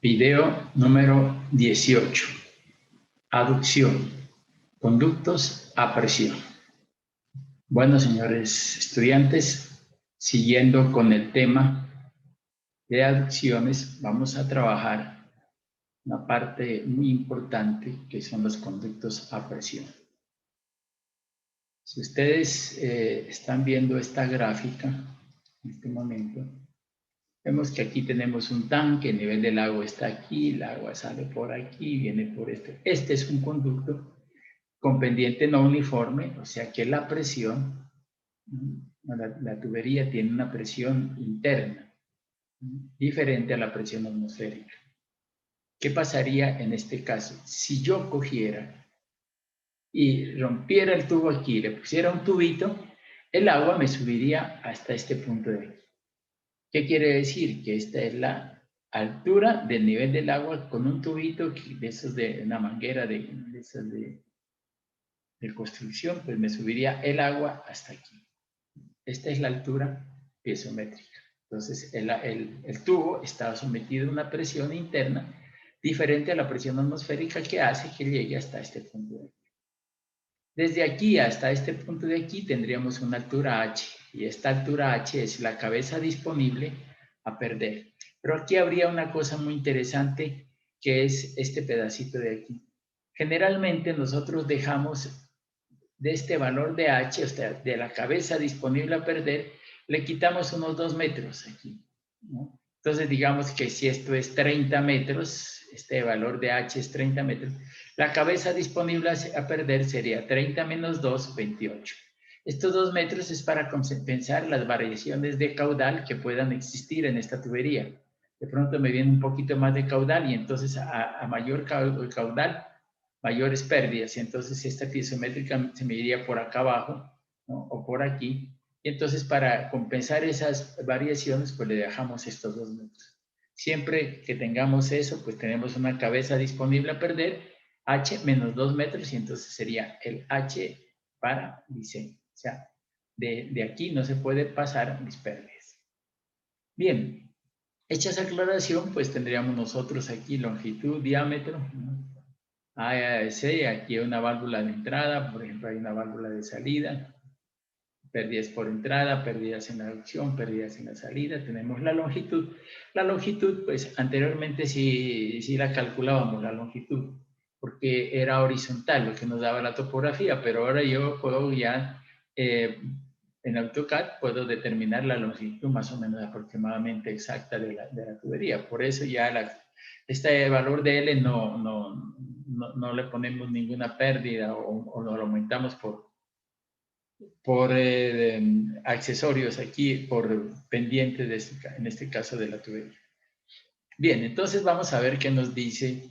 Video número 18. Aducción. Conductos a presión. Bueno, señores estudiantes, siguiendo con el tema de aducciones, vamos a trabajar una parte muy importante que son los conductos a presión. Si ustedes están viendo esta gráfica en este momento, vemos que aquí tenemos un tanque, el nivel del agua está aquí, el agua sale por aquí, viene por este. Este es un conducto con pendiente no uniforme, o sea que la presión, la tubería tiene una presión interna, diferente a la presión atmosférica. ¿Qué pasaría en este caso? Si yo cogiera y rompiera el tubo aquí, le pusiera un tubito, el agua me subiría hasta este punto de aquí. ¿Qué quiere decir? Que esta es la altura del nivel del agua con un tubito de esos de una manguera de construcción, pues me subiría el agua hasta aquí. Esta es la altura piezométrica. Entonces el tubo está sometido a una presión interna diferente a la presión atmosférica que hace que llegue hasta este punto de aquí. Desde aquí hasta este punto de aquí tendríamos una altura H, y esta altura H es la cabeza disponible a perder. Pero aquí habría una cosa muy interesante, que es este pedacito de aquí. Generalmente nosotros dejamos de este valor de H, o sea, de la cabeza disponible a perder, le quitamos unos 2 metros aquí, ¿no? Entonces digamos que si esto es 30 metros, este valor de H es 30 metros, la cabeza disponible a perder sería 30 menos 2, 28. Estos 2 metros es para compensar las variaciones de caudal que puedan existir en esta tubería. De pronto me viene un poquito más de caudal y entonces a mayor caudal, mayores pérdidas. Y entonces esta piezométrica se me iría por acá abajo, ¿no? O por aquí. Y entonces para compensar esas variaciones, pues le dejamos estos 2 metros. Siempre que tengamos eso, pues tenemos una cabeza disponible a perder, H menos 2 metros, y entonces sería el H para diseño. O sea, de aquí no se puede pasar mis pérdidas. Bien, hecha esa aclaración, pues tendríamos nosotros aquí longitud, diámetro, ¿no? AEC, aquí hay una válvula de entrada, por ejemplo, hay una válvula de salida, pérdidas por entrada, pérdidas en la aducción, pérdidas en la salida, tenemos la longitud. La longitud, pues anteriormente sí la calculábamos, la longitud, porque era horizontal lo que nos daba la topografía, pero ahora yo puedo ya, en AutoCAD, puedo determinar la longitud más o menos aproximadamente exacta de la tubería. Por eso ya este valor de L no le ponemos ninguna pérdida o no lo aumentamos por accesorios aquí, por pendientes en este caso de la tubería. Bien, entonces vamos a ver qué nos dice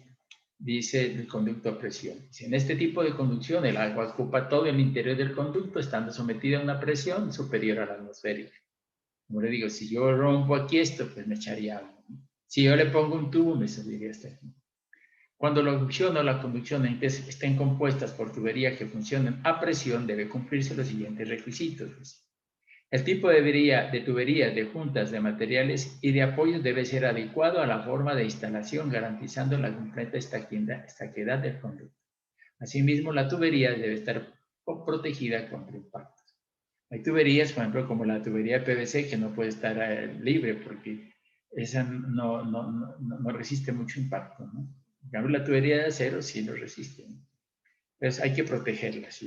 el conducto a presión. En este tipo de conducción, el agua ocupa todo el interior del conducto, estando sometida a una presión superior a la atmosférica. Como le digo, si yo rompo aquí esto, pues me echaría agua. Si yo le pongo un tubo, me subiría hasta aquí. Cuando la aducción o la conducción estén compuestas por tuberías que funcionen a presión, debe cumplirse los siguientes requisitos. El tipo de tuberías, de juntas, de materiales y de apoyos debe ser adecuado a la forma de instalación, garantizando la completa estaquedad del conducto. Asimismo, la tubería debe estar protegida contra impactos. Hay tuberías, por ejemplo, como la tubería PVC, que no puede estar libre porque esa no resiste mucho impacto, ¿no? En cambio, la tubería de acero sí lo resiste, ¿no? Entonces hay que protegerlas,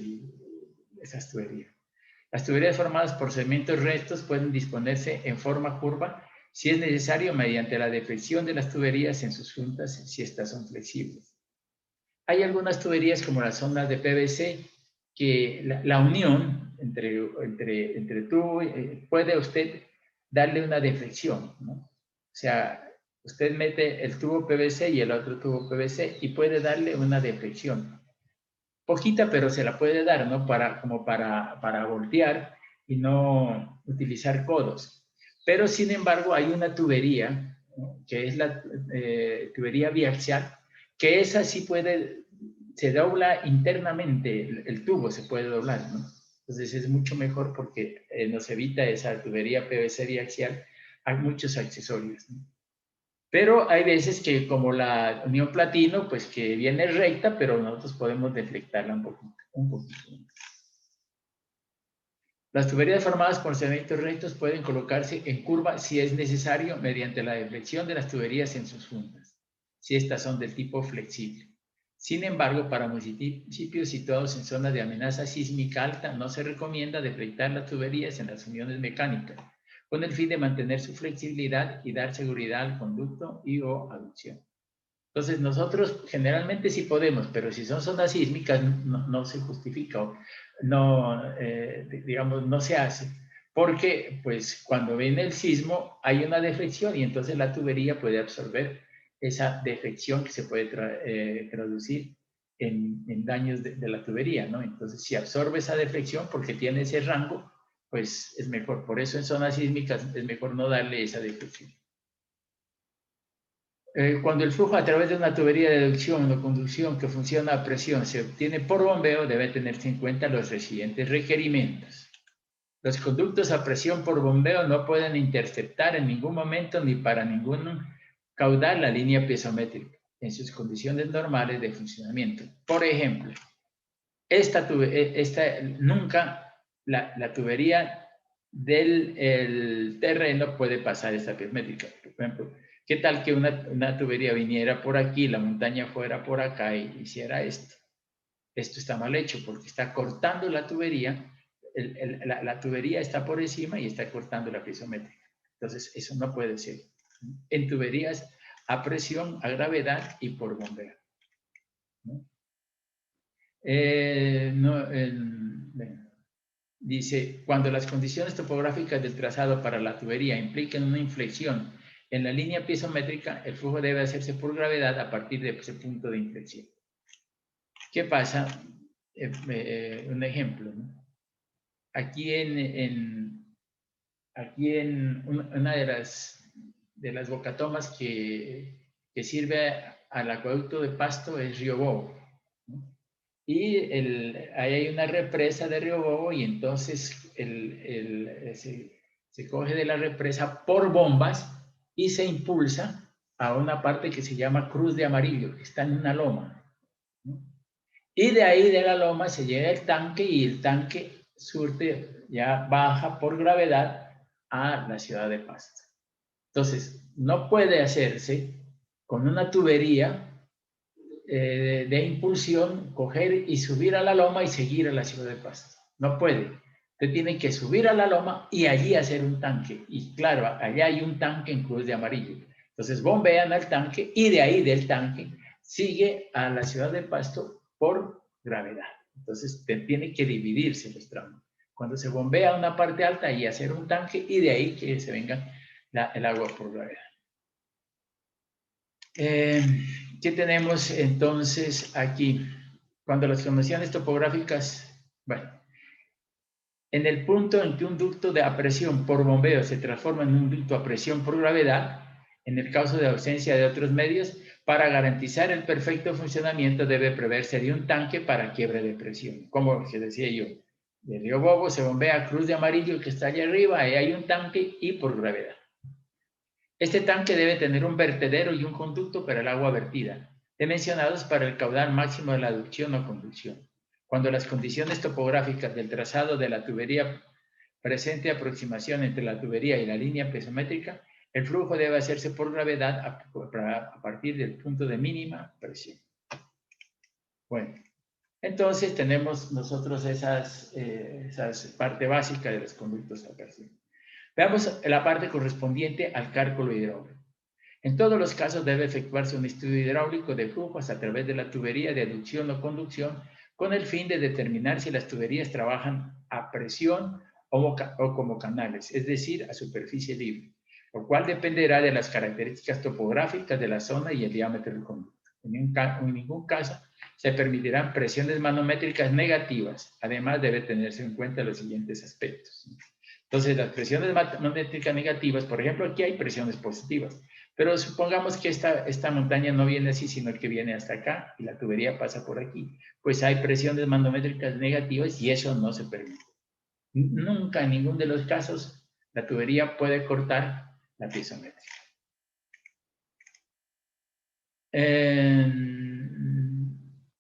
esas tuberías. Las tuberías formadas por segmentos rectos pueden disponerse en forma curva si es necesario mediante la deflexión de las tuberías en sus juntas si estas son flexibles. Hay algunas tuberías como las zonas de PVC que la unión entre tubo puede usted darle una deflexión, ¿no? O sea, usted mete el tubo PVC y el otro tubo PVC y puede darle una deflexión. Poquita, pero se la puede dar, ¿no? Como para voltear y no utilizar codos. Pero, sin embargo, hay una tubería, ¿no? Que es la tubería biaxial, que esa sí se dobla internamente, el tubo se puede doblar, ¿no? Entonces es mucho mejor porque nos evita esa tubería PVC biaxial, hay muchos accesorios, ¿no? Pero hay veces que como la unión platino, pues que viene recta, pero nosotros podemos deflectarla un poquito. Las tuberías formadas por segmentos rectos pueden colocarse en curva si es necesario mediante la deflexión de las tuberías en sus fundas, si estas son del tipo flexible. Sin embargo, para municipios situados en zonas de amenaza sísmica alta, no se recomienda deflectar las tuberías en las uniones mecánicas, con el fin de mantener su flexibilidad y dar seguridad al conducto y o aducción. Entonces, nosotros generalmente sí podemos, pero si son zonas sísmicas no se justifica, digamos, no se hace, porque pues cuando viene el sismo hay una deflexión y entonces la tubería puede absorber esa deflexión que se puede traducir en daños de la tubería, ¿no? Entonces, si absorbe esa deflexión porque tiene ese rango, pues es mejor. Por eso en zonas sísmicas es mejor no darle esa deflexión. Cuando el flujo a través de una tubería de aducción o conducción que funciona a presión se obtiene por bombeo, debe tenerse en cuenta los siguientes requerimientos. Los conductos a presión por bombeo no pueden interceptar en ningún momento ni para ningún caudal la línea piezométrica en sus condiciones normales de funcionamiento. Por ejemplo, nunca la tubería del terreno puede pasar esta piezométrica. Por ejemplo, ¿qué tal que una tubería viniera por aquí, la montaña fuera por acá y hiciera esto? Esto está mal hecho porque está cortando la tubería, la tubería está por encima y está cortando la piezométrica. Entonces, eso no puede ser. En tuberías a presión, a gravedad y por bombeo, ¿no? Dice, cuando las condiciones topográficas del trazado para la tubería impliquen una inflexión en la línea piezométrica, el flujo debe hacerse por gravedad a partir de ese punto de inflexión. ¿Qué pasa? Un ejemplo, ¿no? Aquí en una de las bocatomas que sirve al acueducto de Pasto es Río Bobo, ¿no? Y ahí hay una represa de Río Bobo y entonces se coge de la represa por bombas y se impulsa a una parte que se llama Cruz de Amarillo, que está en una loma, ¿no? Y de ahí de la loma se llega el tanque y el tanque surte, ya baja por gravedad a la ciudad de Pasto. Entonces, no puede hacerse con una tubería de impulsión, coger y subir a la loma y seguir a la ciudad de Pasto. No puede. Usted tiene que subir a la loma y allí hacer un tanque. Y claro, allá hay un tanque en Cruz de Amarillo. Entonces bombean al tanque y de ahí del tanque sigue a la ciudad de Pasto por gravedad. Entonces tiene que dividirse los tramos. Cuando se bombea una parte alta y hacer un tanque y de ahí que se venga el agua por gravedad. ¿Qué tenemos entonces aquí? Cuando las condiciones topográficas, bueno, en el punto en que un ducto de presión por bombeo se transforma en un ducto a presión por gravedad, en el caso de ausencia de otros medios, para garantizar el perfecto funcionamiento debe preverse de un tanque para quiebre de presión. Como que decía yo, de Río Bobo se bombea a Cruz de Amarillo que está allá arriba, ahí hay un tanque y por gravedad. Este tanque debe tener un vertedero y un conducto para el agua vertida, dimensionados para el caudal máximo de la aducción o conducción. Cuando las condiciones topográficas del trazado de la tubería presente aproximación entre la tubería y la línea piezométrica, el flujo debe hacerse por gravedad a partir del punto de mínima presión. Bueno, entonces tenemos nosotros esas parte básica de los conductos a presión. Veamos la parte correspondiente al cálculo hidráulico. En todos los casos debe efectuarse un estudio hidráulico de flujos a través de la tubería de aducción o conducción con el fin de determinar si las tuberías trabajan a presión o como canales, es decir, a superficie libre, lo cual dependerá de las características topográficas de la zona y el diámetro del conducto. En ningún caso se permitirán presiones manométricas negativas. Además, debe tenerse en cuenta los siguientes aspectos. Entonces, las presiones manométricas negativas, por ejemplo, aquí hay presiones positivas, pero supongamos que esta montaña no viene así, sino que viene hasta acá y la tubería pasa por aquí. Pues hay presiones manométricas negativas y eso no se permite. Nunca, en ninguno de los casos, la tubería puede cortar la piezométrica.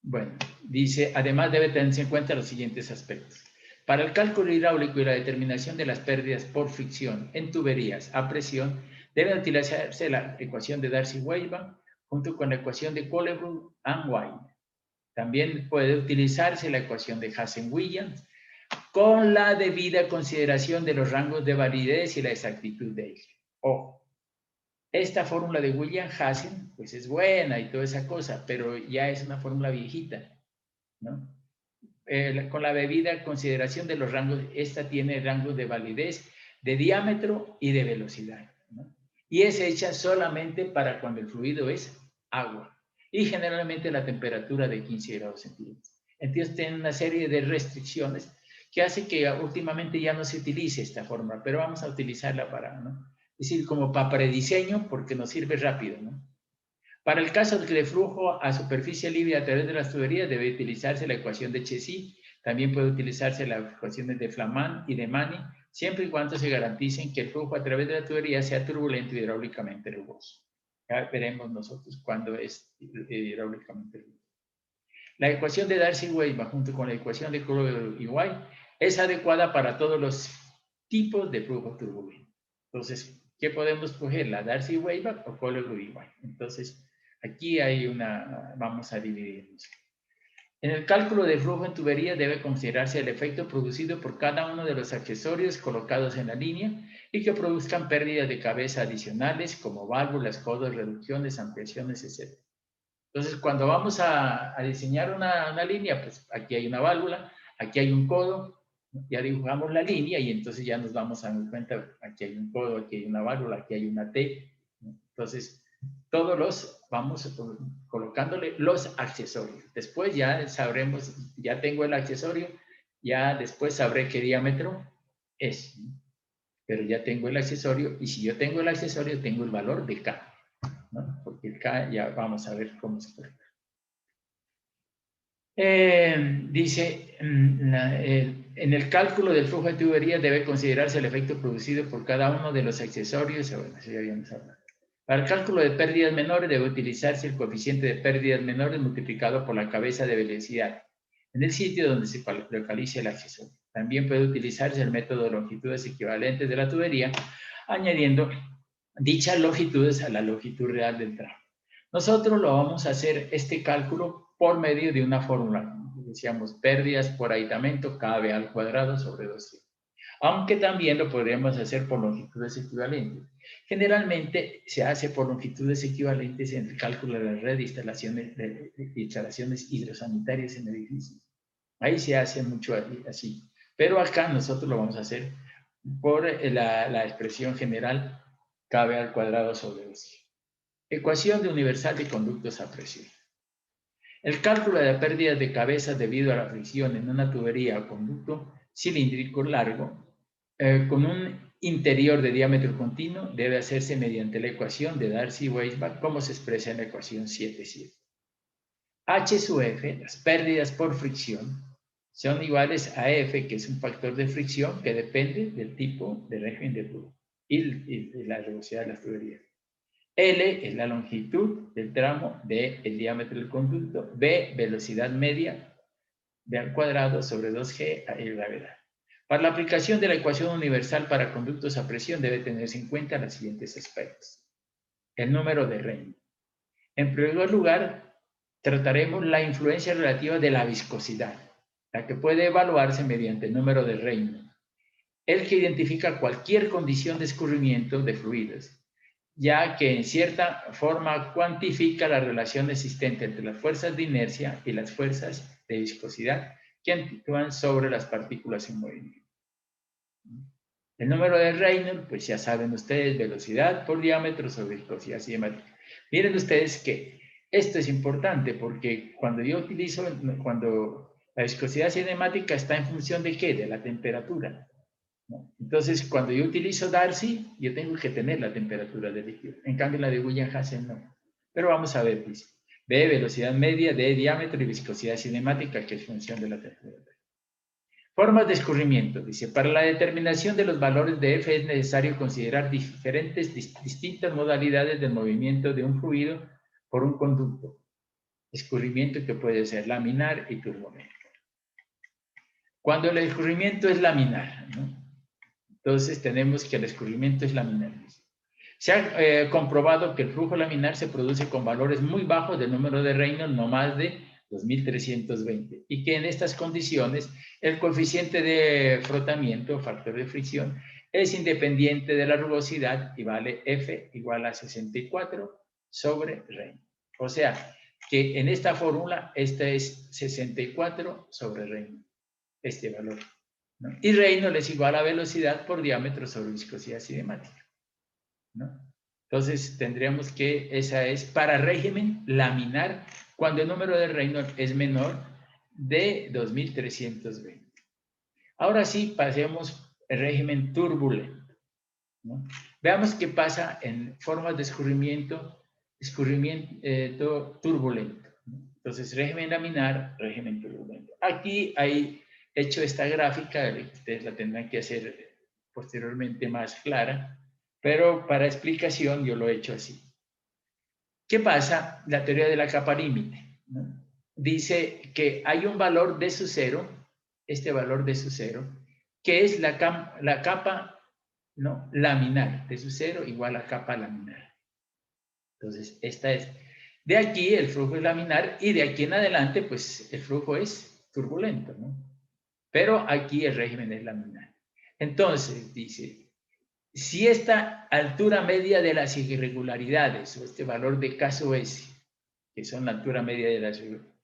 Bueno, dice, además debe tenerse en cuenta los siguientes aspectos. Para el cálculo hidráulico y la determinación de las pérdidas por fricción en tuberías a presión, debe utilizarse la ecuación de Darcy-Weisbach junto con la ecuación de Colebrook and White. También puede utilizarse la ecuación de Hazen-Williams con la debida consideración de los rangos de validez y la exactitud de ellos. Ojo, esta fórmula de Williams-Hazen pues es buena y toda esa cosa, pero ya es una fórmula viejita, ¿no? Con la debida consideración de los rangos, esta tiene rangos de validez de diámetro y de velocidad, ¿no? Y es hecha solamente para cuando el fluido es agua y generalmente la temperatura de 15 grados centígrados. Entonces tiene una serie de restricciones que hace que últimamente ya no se utilice esta fórmula, pero vamos a utilizarla para, ¿no? Es decir, como para prediseño porque nos sirve rápido, ¿no? Para el caso de flujo a superficie libre a través de las tuberías debe utilizarse la ecuación de Chessy, también puede utilizarse las ecuaciones de Flamand y de Mani, siempre y cuando se garanticen que el flujo a través de la tubería sea turbulento y hidráulicamente rugoso. Ya veremos nosotros cuándo es hidráulicamente rugoso. La ecuación de Darcy-Weisbach junto con la ecuación de Colebrook y White es adecuada para todos los tipos de flujo turbulento. Entonces, ¿qué podemos coger? ¿La Darcy-Weisbach o Colebrook y White? Entonces, aquí hay una, vamos a dividirnos. En el cálculo de flujo en tubería debe considerarse el efecto producido por cada uno de los accesorios colocados en la línea y que produzcan pérdidas de cabeza adicionales como válvulas, codos, reducciones, ampliaciones, etc. Entonces, cuando vamos a diseñar una línea, pues aquí hay una válvula, aquí hay un codo, ya dibujamos la línea y entonces ya nos vamos a dar cuenta, aquí hay un codo, aquí hay una válvula, aquí hay una T. Entonces, todos los vamos colocándole los accesorios. Después ya sabremos, ya tengo el accesorio, ya después sabré qué diámetro es. Pero ya tengo el accesorio y si yo tengo el accesorio, tengo el valor de K, ¿no? Porque el K ya vamos a ver cómo se trata. Dice, en el cálculo del flujo de tubería debe considerarse el efecto producido por cada uno de los accesorios. Bueno, eso ya habíamos hablado. Para el cálculo de pérdidas menores debe utilizarse el coeficiente de pérdidas menores multiplicado por la cabeza de velocidad en el sitio donde se localice el accesorio. También puede utilizarse el método de longitudes equivalentes de la tubería, añadiendo dichas longitudes a la longitud real del tramo. Nosotros lo vamos a hacer este cálculo por medio de una fórmula. Decíamos pérdidas por aditamento KB al cuadrado sobre 2C. Aunque también lo podríamos hacer por longitudes equivalentes. Generalmente se hace por longitudes equivalentes en el cálculo de la red de instalaciones hidrosanitarias en edificios. Ahí se hace mucho así. Pero acá nosotros lo vamos a hacer por la expresión general KB al cuadrado sobre 2C. Ecuación de universal de conductos a presión. El cálculo de la pérdida de cabeza debido a la fricción en una tubería o conducto cilíndrico largo con un interior de diámetro continuo debe hacerse mediante la ecuación de Darcy-Weisbach como se expresa en la ecuación 7.7. H sub F, las pérdidas por fricción, son iguales a F, que es un factor de fricción que depende del tipo de régimen de flujo y la velocidad de las tuberías. L es la longitud del tramo, D el diámetro del conducto, B velocidad media de al cuadrado sobre 2G y gravedad. Para la aplicación de la ecuación universal para conductos a presión debe tenerse en cuenta los siguientes aspectos. El número de Rayleigh. En primer lugar, trataremos la influencia relativa de la viscosidad, la que puede evaluarse mediante el número de Rayleigh, el que identifica cualquier condición de escurrimiento de fluidos, ya que en cierta forma cuantifica la relación existente entre las fuerzas de inercia y las fuerzas de viscosidad que actúan sobre las partículas en movimiento. El número de Reynolds, pues ya saben ustedes, velocidad por diámetro sobre viscosidad cinemática. Miren ustedes que esto es importante porque cuando yo utilizo, cuando la viscosidad cinemática está en función de ¿qué? De la temperatura. ¿No? Entonces, cuando yo utilizo Darcy, yo tengo que tener la temperatura del líquido. En cambio, la de Williams-Hazen no. Pero vamos a ver, dice. B, velocidad media, D, diámetro y viscosidad cinemática, que es función de la temperatura. Formas de escurrimiento. Dice, para la determinación de los valores de F es necesario considerar distintas modalidades del movimiento de un fluido por un conducto. Escurrimiento que puede ser laminar y turbulento. Cuando el escurrimiento es laminar, ¿no? Entonces tenemos que el escurrimiento es laminar. Se ha comprobado que el flujo laminar se produce con valores muy bajos de número de Reynolds, no más de 2320, y que en estas condiciones el coeficiente de frotamiento, factor de fricción, es independiente de la rugosidad y vale F igual a 64 sobre Reynolds. O sea, que en esta fórmula, esta es 64 sobre Reynolds, este valor, ¿no? Y Reynolds es igual a velocidad por diámetro sobre viscosidad cinemática, ¿no? Entonces tendríamos que esa es para régimen laminar cuando el número de Reynolds es menor de 2320. Ahora sí, pasemos al régimen turbulento, ¿no? Veamos qué pasa en formas de escurrimiento turbulento, ¿no? Entonces, régimen laminar, régimen turbulento. Aquí hay hecho esta gráfica, ustedes la tendrán que hacer posteriormente más clara, pero para explicación yo lo he hecho así. ¿Qué pasa? La teoría de la capa límite, ¿no? Dice que hay un valor de su cero, este valor de su cero, que es la capa, ¿no?, laminar, de su cero igual a capa laminar. Entonces, esta es. De aquí el flujo es laminar y de aquí en adelante, pues el flujo es turbulento, ¿no? Pero aquí el régimen es laminar. Entonces, dice, si esta altura media de las irregularidades, o este valor de caso S, que son la altura media de las irregularidades,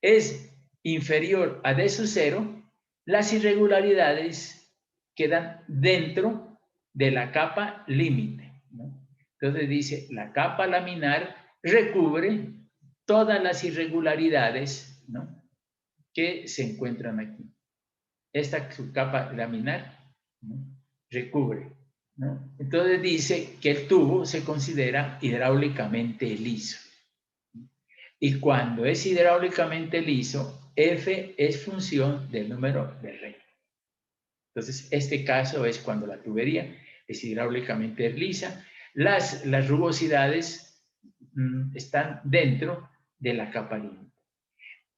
es inferior a D sub 0, las irregularidades quedan dentro de la capa límite, ¿no? Entonces dice, la capa laminar recubre todas las irregularidades, ¿no?, que se encuentran aquí. Esta subcapa laminar, ¿no?, recubre, ¿no? Entonces dice que el tubo se considera hidráulicamente liso. Y cuando es hidráulicamente liso, F es función del número de Reynolds. Entonces, este caso es cuando la tubería es hidráulicamente lisa, las rugosidades están dentro de la capa límite.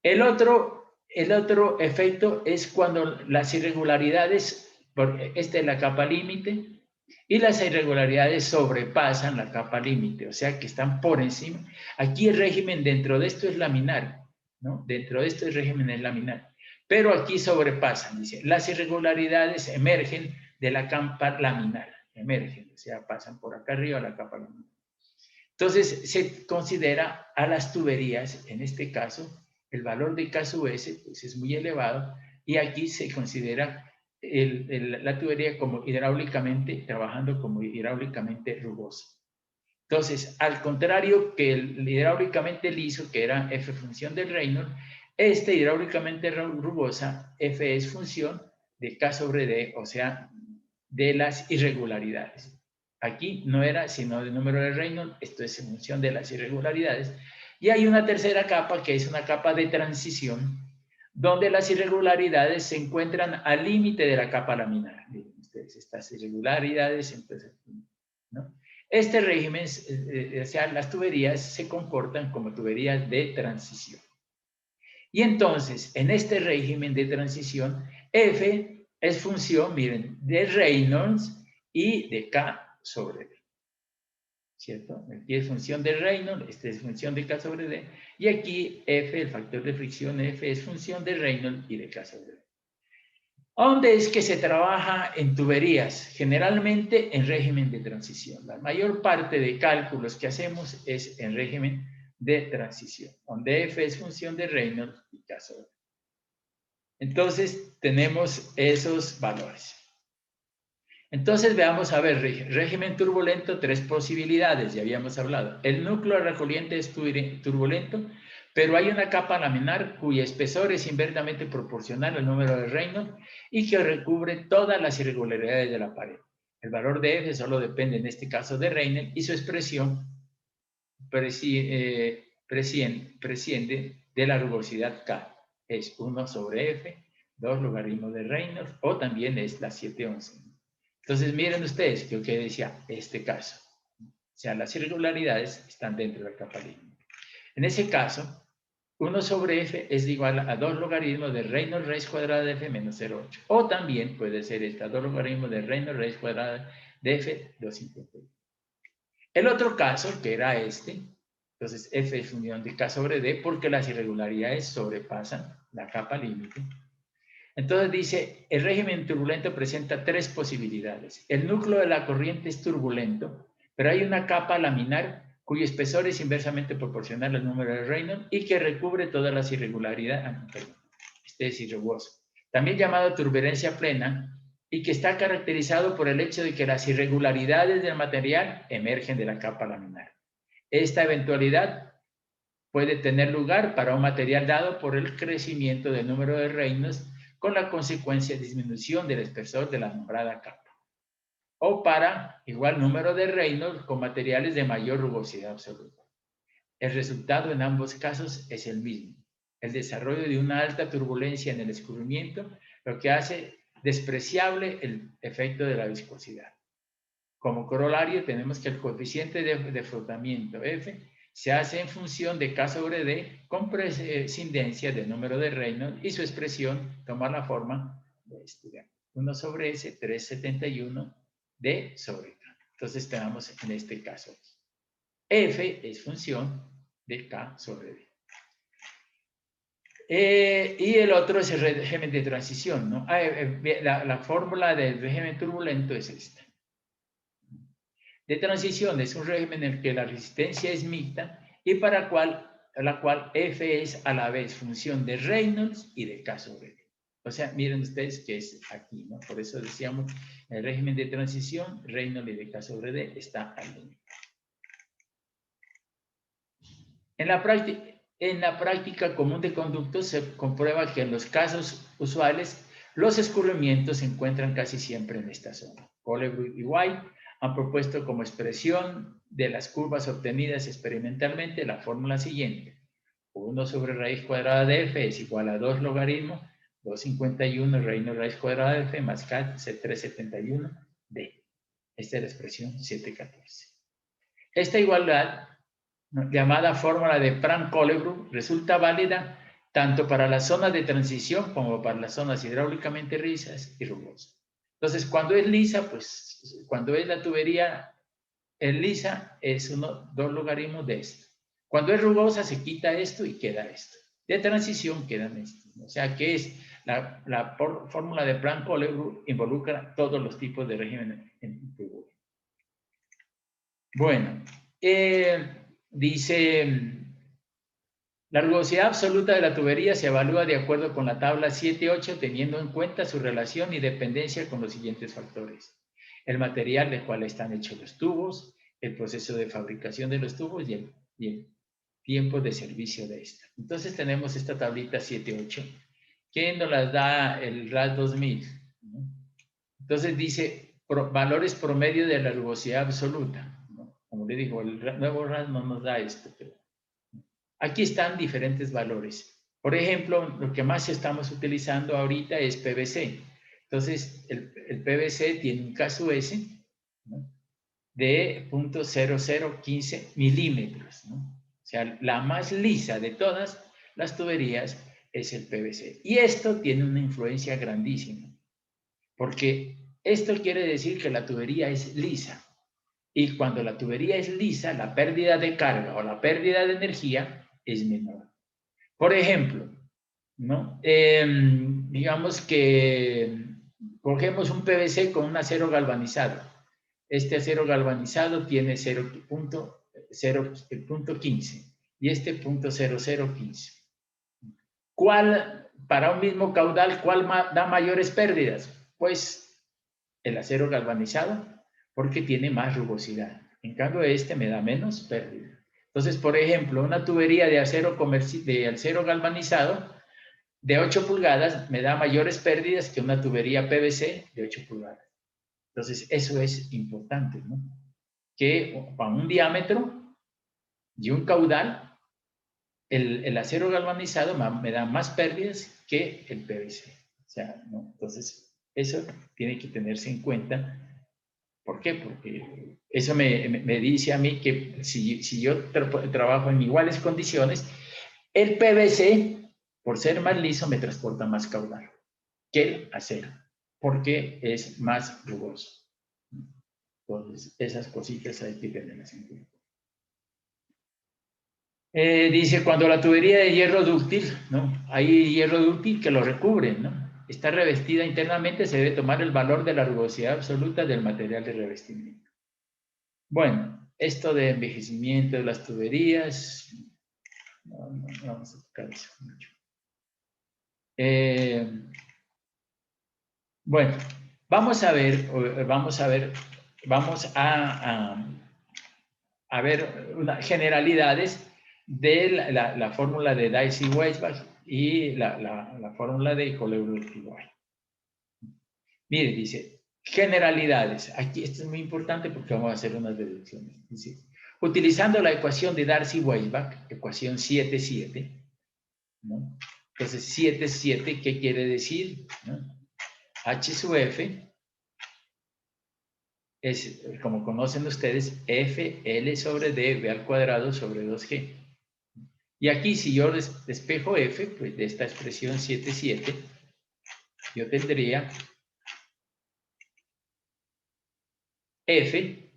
El otro efecto es cuando las irregularidades, porque esta es la capa límite, y las irregularidades sobrepasan la capa límite, o sea que están por encima. Aquí el régimen dentro de esto es laminar, ¿no? Dentro de esto el régimen es laminar, pero aquí sobrepasan, dice, las irregularidades emergen de la capa laminar, emergen, o sea, pasan por acá arriba a la capa laminar. Entonces se considera a las tuberías, en este caso, el valor de K sub S pues, es muy elevado, y aquí se considera la tubería como hidráulicamente, trabajando como hidráulicamente rugosa. Entonces, al contrario que el hidráulicamente liso, que era F función del Reynolds, este hidráulicamente rugosa, F es función de K sobre D, o sea, de las irregularidades. Aquí no era sino el número de Reynolds, esto es en función de las irregularidades. Y hay una tercera capa, que es una capa de transición, donde las irregularidades se encuentran al límite de la capa laminar. Miren ustedes, estas irregularidades, entonces, ¿no? Este régimen, o sea, las tuberías se comportan como tuberías de transición. Y entonces, en este régimen de transición, F es función, miren, de Reynolds y de K sobre D. ¿Cierto? Aquí es función de Reynolds, esta es función de K sobre D, y aquí F, el factor de fricción F, es función de Reynolds y de K sobre D. ¿Dónde es que se trabaja en tuberías? Generalmente en régimen de transición. La mayor parte de cálculos que hacemos es en régimen de transición, donde F es función de Reynolds y K sobre D. Entonces, tenemos esos valores. Entonces, veamos, a ver, régimen turbulento, tres posibilidades, ya habíamos hablado. El núcleo recorriente es turbulento, pero hay una capa laminar cuyo espesor es inversamente proporcional al número de Reynolds y que recubre todas las irregularidades de la pared. El valor de F solo depende, en este caso, de Reynolds, y su expresión presciende de la rugosidad K. Es 1 sobre F, 2 logaritmos de Reynolds, o también es la 711. Entonces, miren ustedes, yo que decía, este caso. O sea, las irregularidades están dentro de la capa límite. En ese caso, 1 sobre f es igual a 2 logaritmos de Reynolds raíz cuadrada de f menos 0,8. O también puede ser esta, 2 logaritmos de Reynolds raíz cuadrada de f 2,51. El otro caso, que era este, entonces f es unión de k sobre d, porque las irregularidades sobrepasan la capa límite. Entonces dice, el régimen turbulento presenta 3 posibilidades. El núcleo de la corriente es turbulento, pero hay una capa laminar cuyo espesor es inversamente proporcional al número de Reynolds y que recubre todas las irregularidades. Este es irreguloso. También llamado turbulencia plena y que está caracterizado por el hecho de que las irregularidades del material emergen de la capa laminar. Esta eventualidad puede tener lugar para un material dado por el crecimiento del número de Reynolds con la consecuencia de disminución del espesor de la nombrada capa. O para igual número de Reynolds con materiales de mayor rugosidad absoluta. El resultado en ambos casos es el mismo. El desarrollo de una alta turbulencia en el escurrimiento, lo que hace despreciable el efecto de la viscosidad. Como corolario, tenemos que el coeficiente de frotamiento F se hace en función de K sobre D con prescindencia del número de Reynolds y su expresión toma la forma de este. 1 sobre S, 371 D sobre K. Entonces tenemos en este caso F es función de K sobre D. Y el otro es el régimen de transición, ¿no? La fórmula del régimen turbulento es esta. De transición es un régimen en el que la resistencia es mixta y para la cual F es a la vez función de Reynolds y de K sobre D. O sea, miren ustedes que es aquí, ¿no? Por eso decíamos, el régimen de transición, Reynolds y de K sobre D está al límite. En la práctica común de conductos se comprueba que en los casos usuales los escurrimientos se encuentran casi siempre en esta zona. Colebrook y White han propuesto como expresión de las curvas obtenidas experimentalmente la fórmula siguiente. 1 sobre raíz cuadrada de f es igual a 2 logaritmos 251 Reynolds raíz cuadrada de f más k 371 d. Esta es la expresión 714. Esta igualdad, llamada fórmula de Frank-Colebrook, resulta válida tanto para las zonas de transición como para las zonas hidráulicamente lisas y rugosas. Entonces, cuando es lisa, pues cuando es la tubería lisa, es 2 logaritmos de esto. Cuando es rugosa, se quita esto y queda esto. De transición quedan esto. O sea, que es la fórmula de Frank-Colebrook involucra todos los tipos de régimen en tubo. Bueno, dice, la rugosidad absoluta de la tubería se evalúa de acuerdo con la tabla 7.8 teniendo en cuenta su relación y dependencia con los siguientes factores. El material del cual están hechos los tubos, el proceso de fabricación de los tubos y el tiempo de servicio de esta. Entonces tenemos esta tablita 7.8 que nos las da el RAS 2000. Entonces dice valores promedio de la rugosidad absoluta. Como le digo, el nuevo RAS no nos da esto, pero aquí están diferentes valores. Por ejemplo, lo que más estamos utilizando ahorita es PVC. Entonces, el PVC tiene un KS, ¿no?, de 0.0015 milímetros, ¿no? O sea, la más lisa de todas las tuberías es el PVC. Y esto tiene una influencia grandísima, porque esto quiere decir que la tubería es lisa. Y cuando la tubería es lisa, la pérdida de carga o la pérdida de energía es menor. Por ejemplo, ¿no? Digamos que cogemos un PVC con un acero galvanizado. Este acero galvanizado tiene 0.15 y este 0.0015. Para un mismo caudal, ¿cuál da mayores pérdidas? Pues el acero galvanizado, porque tiene más rugosidad. En cambio, este me da menos pérdida. Entonces, por ejemplo, una tubería de acero galvanizado de 8 pulgadas me da mayores pérdidas que una tubería PVC de 8 pulgadas. Entonces, eso es importante, ¿no? Que para un diámetro y un caudal, el acero galvanizado me da más pérdidas que el PVC. O sea, ¿no? Entonces, eso tiene que tenerse en cuenta ¿Por qué? Porque eso me dice a mí que si yo trabajo en iguales condiciones, el PVC, por ser más liso, me transporta más caudal que el acero, porque es más rugoso. Entonces, esas cositas hay que tenerlas en cuenta. Dice, cuando la tubería de hierro dúctil, ¿no? Hay hierro dúctil que lo recubre, ¿no? Está revestida internamente, se debe tomar el valor de la rugosidad absoluta del material de revestimiento. Bueno, esto de envejecimiento de las tuberías, no vamos a tocar eso mucho. Bueno, vamos a ver unas generalidades de la fórmula de Dicey-Weisbach y la fórmula de Colebrooke-Duval. Mire, dice, generalidades. Aquí esto es muy importante porque vamos a hacer unas deducciones. Dice, utilizando la ecuación de Darcy-Weisbach, ecuación 7,7, ¿no? Entonces, 7,7, ¿qué quiere decir? ¿No? H sub F es, como conocen ustedes, F, L sobre D, V al cuadrado sobre 2G. Y aquí, si yo despejo F, pues de esta expresión 7,7, yo tendría F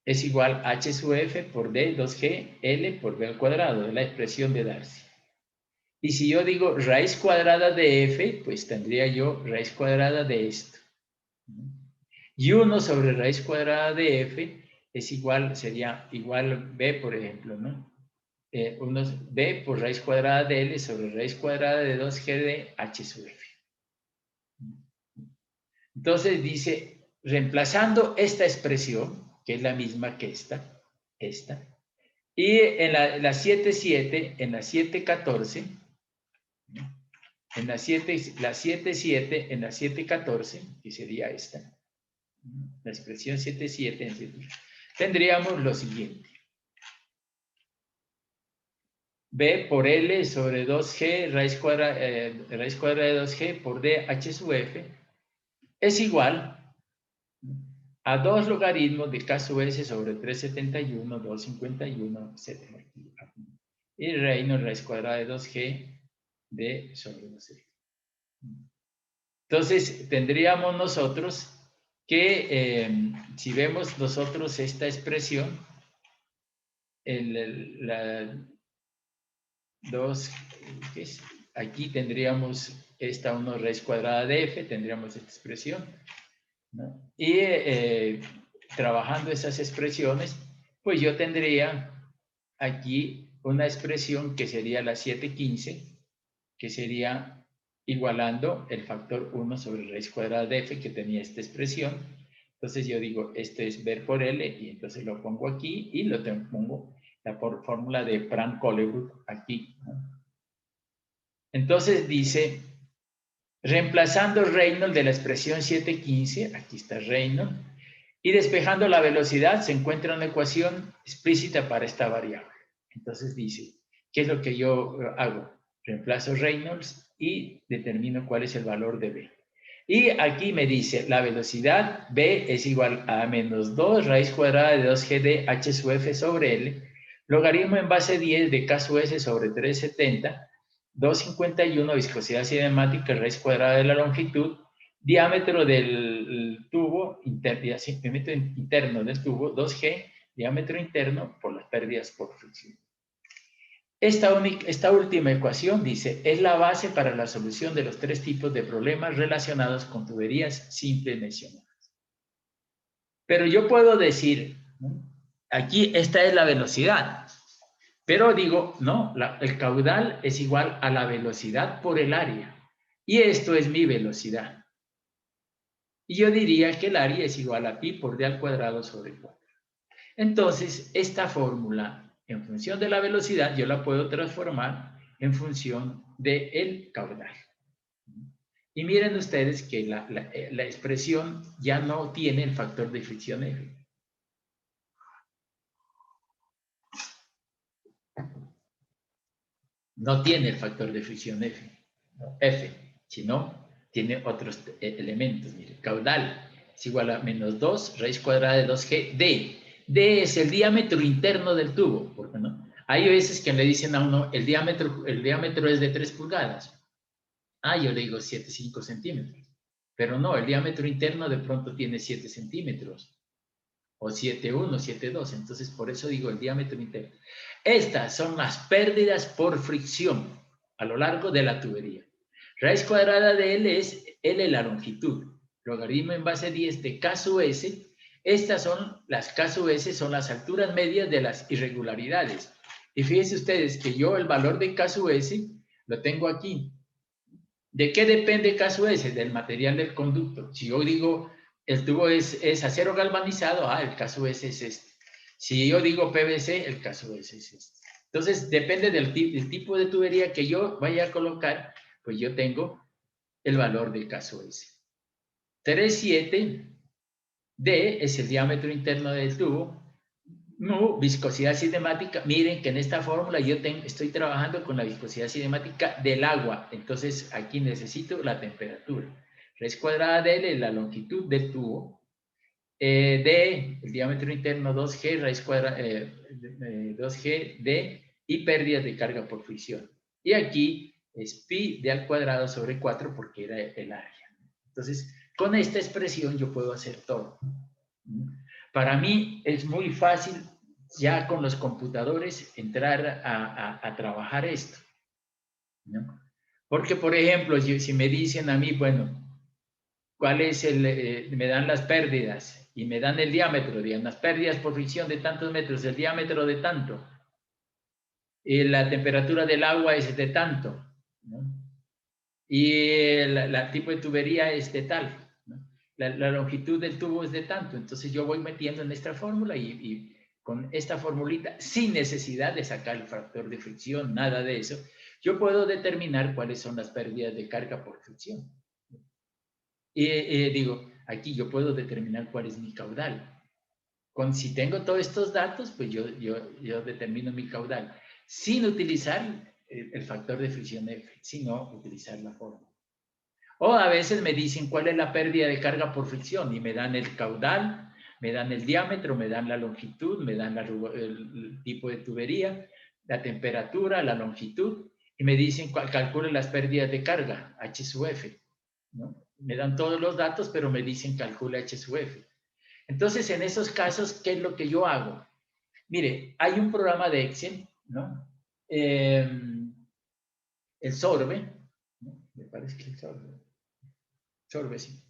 es igual a H sub F por D, 2G, L por V al cuadrado, de la expresión de Darcy. Y si yo digo raíz cuadrada de F, pues tendría yo raíz cuadrada de esto. Y 1 sobre raíz cuadrada de F es igual, sería igual B, por ejemplo, ¿no? 1 B por raíz cuadrada de L sobre raíz cuadrada de 2G de H sub F. Entonces dice, reemplazando esta expresión, que es la misma que esta, y en la 7,7, en la 7,14, en la 7,7, en la 7,14, que sería esta, la expresión 7,7, tendríamos lo siguiente. B por L sobre 2G, raíz cuadrada de 2G por D, H sub F, es igual a 2 logaritmos de K sub S sobre 371, 251, etc. Y reino raíz cuadrada de 2G de sobre 2G. Entonces, tendríamos nosotros que, si vemos nosotros esta expresión, la 2, ¿qué es? Aquí tendríamos esta 1 raíz cuadrada de F, tendríamos esta expresión, ¿no? Y trabajando esas expresiones, pues yo tendría aquí una expresión que sería la 7,15, que sería igualando el factor 1 sobre raíz cuadrada de F, que tenía esta expresión. Entonces yo digo, esto es ver por L, y entonces lo pongo aquí, y lo pongo la fórmula de Pran-Colebrooke aquí, ¿no? Entonces dice, reemplazando Reynolds de la expresión 7,15, aquí está Reynolds, y despejando la velocidad, se encuentra una ecuación explícita para esta variable. Entonces dice, ¿qué es lo que yo hago? Reemplazo Reynolds y determino cuál es el valor de B. Y aquí me dice, la velocidad B es igual a menos 2 raíz cuadrada de 2G de H sub F sobre L, logaritmo en base 10 de K sub S sobre 370, 251 viscosidad cinemática, raíz cuadrada de la longitud, diámetro del tubo, diámetro interno del tubo, 2G, diámetro interno por las pérdidas por fricción. Esta última ecuación, dice, es la base para la solución de los 3 tipos de problemas relacionados con tuberías simples mencionadas. Pero yo puedo decir, ¿no? Aquí esta es la velocidad, pero digo, no, el caudal es igual a la velocidad por el área, y esto es mi velocidad. Y yo diría que el área es igual a pi por d al cuadrado sobre 4. Entonces, esta fórmula, en función de la velocidad, yo la puedo transformar en función del caudal. Y miren ustedes que la expresión ya no tiene el factor de fricción F. No tiene el factor de fricción F, sino tiene otros elementos. Mire, caudal es igual a menos 2 raíz cuadrada de 2G D. D es el diámetro interno del tubo, porque no. Hay veces que le dicen a uno, el diámetro es de 3 pulgadas. Ah, yo le digo 7,5 centímetros. Pero no, el diámetro interno de pronto tiene 7 centímetros. O 7,1, 7,2. Entonces, por eso digo el diámetro interno. Estas son las pérdidas por fricción a lo largo de la tubería. Raíz cuadrada de L es L la longitud. Logaritmo en base 10 de K sub S. Estas son las K sub S, son las alturas medias de las irregularidades. Y fíjense ustedes que yo el valor de K sub S lo tengo aquí. ¿De qué depende K sub S? Del material del conducto. Si yo digo el tubo es acero galvanizado, el K sub S es este. Si yo digo PVC, el K sub S es este. Entonces, depende del tipo de tubería que yo vaya a colocar, pues yo tengo el valor del K sub S. 3,7 D es el diámetro interno del tubo. Mu, viscosidad cinemática. Miren que en esta fórmula yo estoy trabajando con la viscosidad cinemática del agua. Entonces, aquí necesito la temperatura. Raíz cuadrada de L, la longitud del tubo. D, el diámetro interno 2G, raíz cuadrada 2G, D, y pérdidas de carga por fricción. Y aquí es pi d al cuadrado sobre 4 porque era el área. Entonces, con esta expresión yo puedo hacer todo. Para mí es muy fácil ya con los computadores entrar a trabajar esto, ¿no? Porque, por ejemplo, si me dicen a mí, bueno, ¿cuál es me dan las pérdidas y me dan el diámetro, digamos, las pérdidas por fricción de tantos metros, el diámetro de tanto, y la temperatura del agua es de tanto, ¿no? Y el tipo de tubería es de tal, ¿no? La longitud del tubo es de tanto, entonces yo voy metiendo en esta fórmula y con esta formulita, sin necesidad de sacar el factor de fricción, nada de eso, yo puedo determinar cuáles son las pérdidas de carga por fricción. Y digo, aquí yo puedo determinar cuál es mi caudal. Si tengo todos estos datos, pues yo determino mi caudal, sin utilizar el factor de fricción F, sino utilizar la fórmula. O a veces me dicen cuál es la pérdida de carga por fricción y me dan el caudal, me dan el diámetro, me dan la longitud, me dan el tipo de tubería, la temperatura, la longitud, y me dicen calcule las pérdidas de carga, H sub F, ¿no? Me dan todos los datos, pero me dicen calcule H sub F. Entonces, en esos casos, ¿qué es lo que yo hago? Mire, hay un programa de Excel, ¿no? El Sorbe, ¿no? Me parece que el Sorbe, sí.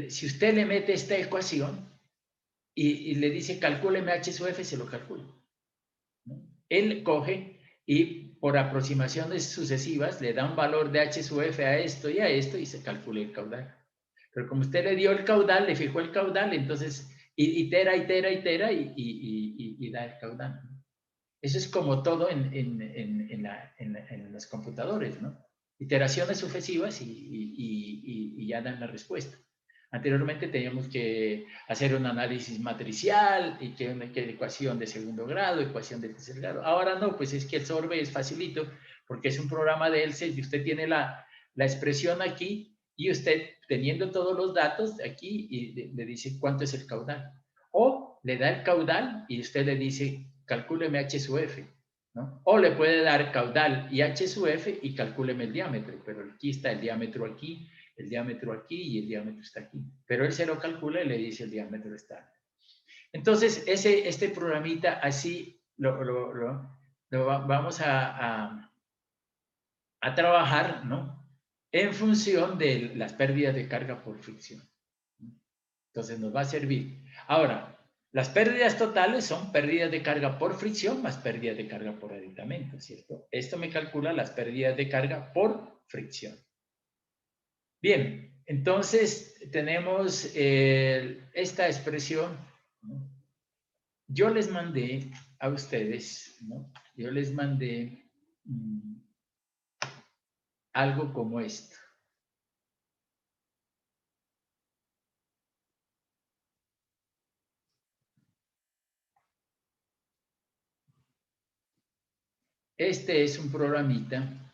Si usted le mete esta ecuación y le dice calcúleme H sub F, se lo calcula, ¿no? Él coge y por aproximaciones sucesivas le da un valor de H sub F a esto y se calcula el caudal. Pero como usted le dio el caudal, le fijó el caudal, entonces itera y da el caudal. Eso es como todo en los computadores, ¿no? Iteraciones sucesivas y ya dan la respuesta. Anteriormente teníamos que hacer un análisis matricial y que una ecuación de segundo grado, ecuación de tercer grado. Ahora no, pues es que el Sorbe es facilito porque es un programa de ELSE y usted tiene la expresión aquí y usted teniendo todos los datos aquí y le dice cuánto es el caudal. O le da el caudal y usted le dice calcúleme H sub F, ¿no? O le puede dar caudal y H sub F y calcúleme el diámetro, pero aquí está el diámetro aquí, el diámetro aquí y el diámetro está aquí. Pero él se lo calcula y le dice el diámetro está. Entonces, este programita así lo vamos a trabajar, ¿no? En función de las pérdidas de carga por fricción. Entonces, nos va a servir. Ahora, las pérdidas totales son pérdidas de carga por fricción más pérdidas de carga por aditamento, ¿cierto? Esto me calcula las pérdidas de carga por fricción. Bien, entonces tenemos esta expresión, ¿no? Yo les mandé a ustedes, ¿no? Yo les mandé algo como esto. Este es un programita